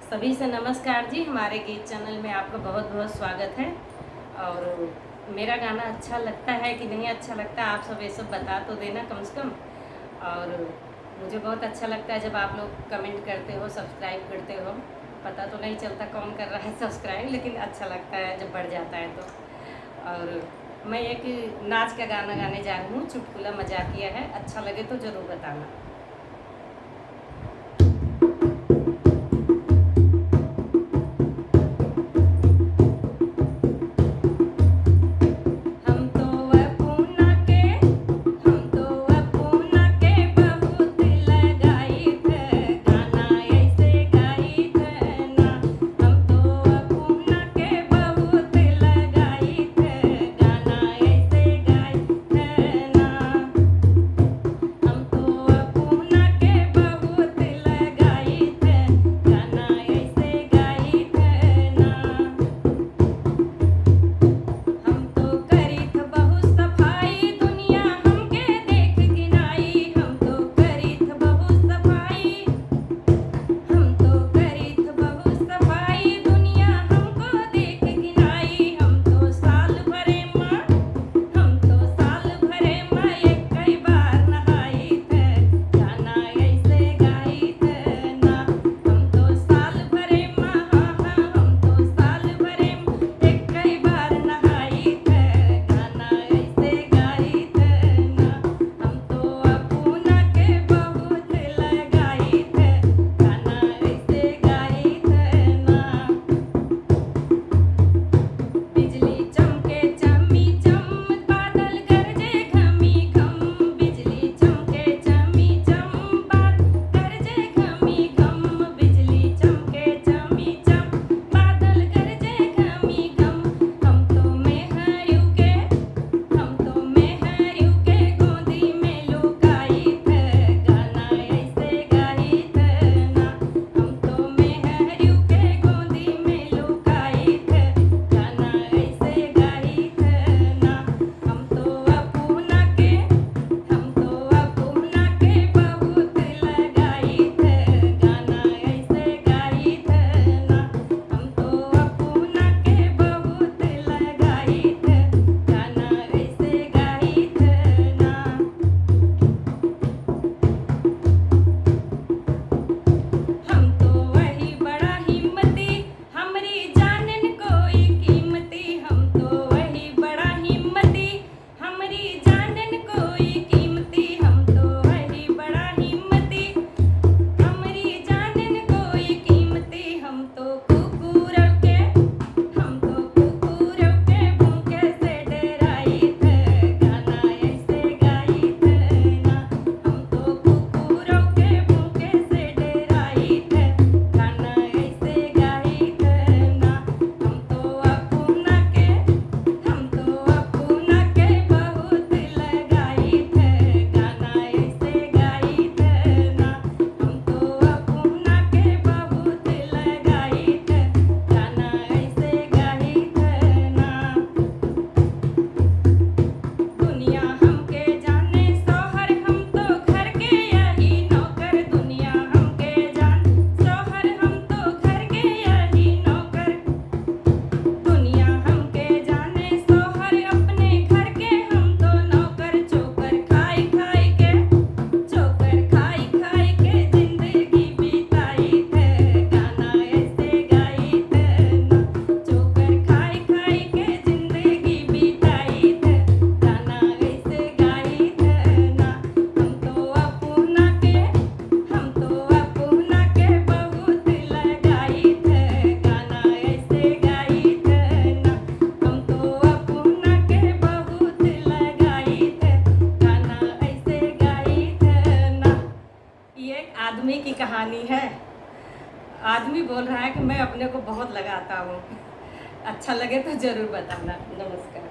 सभी से नमस्कार जी। हमारे गीत चैनल में आपका बहुत बहुत स्वागत है। और मेरा गाना अच्छा लगता है कि नहीं अच्छा लगता, आप सब ये सब बता तो देना कम से कम। और मुझे बहुत अच्छा लगता है जब आप लोग कमेंट करते हो, सब्सक्राइब करते हो। पता तो नहीं चलता कौन कर रहा है सब्सक्राइब, लेकिन अच्छा लगता है जब बढ़ जाता है तो। और मैं एक नाच का गाना गाने जा रही हूँ, चुटकुला मजाकिया है, अच्छा लगे तो ज़रूर बताना। हम तो पूना के हम तो पूना के बहुत लगाई थे गाना ऐसे गाई थे ना। हम तो पूना के बहुत लगाई थे गाना ऐसे गाई थे ना। हम तो पूना के बहुत लगाई थे गाना ऐसे गाई थे ना। हम तो करीत बहुत सफाई दुनिया हमके देख गिनाई। हम तो करीत बहुत सफाई हम तो करीत बहुत सफाई दुनिया हमको देख गिनाई। हम तो साल भरे माँ एक कई बार नहाई थे गाना ऐसे गाई थे ना। हम तो साल भरे माँ हम तो साल भरे एक कई बार नहाई थे गाना ऐसे गाई थे ना। हम तो पूना के बहुत लगाई थे गाना ऐसे गाई थे ना। बिजली चमके चमी चम बादल गरजे घमी घम। बिजली चमके चमी चम गरजे घमी घम। बिजली चमके चमी चम बादल गरजे घमी घम। हम तो मेहरियों के गोदी में लुकाई थे गाना ऐसे गाई थे ना। हम तो मेहरियों के गोदी में लुकाई थे गाना ऐसे गाई थे ना। हम तो पूना के बहुत लगाई थे गाना ऐसे गाई थे ना। हम तो पूना के बहुत लगाई थे गाना ऐसे गाई थे ना। हम तो वही बड़ा हिम्मती हमरी जानन कोई कीमती। हम तो वही बड़ा हिम्मती हमरी जानन कोई कीमती। हम तो वही बड़ा हिम्मती हमरी जानन कोई कीमती। हम तो कुकुरों के भूखे से डराई थे गाना ऐसे गाई थे ना। हम तो कुकुरों के भूखे से डराई थे गाना ऐसे गाई थे ना। हम तो पूना के बहुत लगाई थे गाना ऐसे गाई थे ना। हम तो पूना के बहुत लगाई थे गाना ऐसे गाई थे ना। दुनिया हमके जाने सोहर हम तो घर के यही नौकर। दुनिया हमके जान सोहर हम तो घर के यही नौकर। दुनिया हमके जाने सोहर अपने घर के हम तो नौकर। चोकर खाई खाई के जिंदगी बिताई थे गाना ऐसे गाई थे ना। चोकर खाई के जिंदगी बिताई थे गाना ऐसे गाई थे ना। हम तो पूना के बहुत लगाई थे गाना ऐसे गाई थे ना। हम तो पूना के बहुत लगाई थे गाना ऐसे गाई थे ना। ये एक आदमी की कहानी है। आदमी बोल रहा है कि मैं अपने को बहुत लगाता हूँ। अच्छा लगे तो ज़रूर बताना। नमस्कार।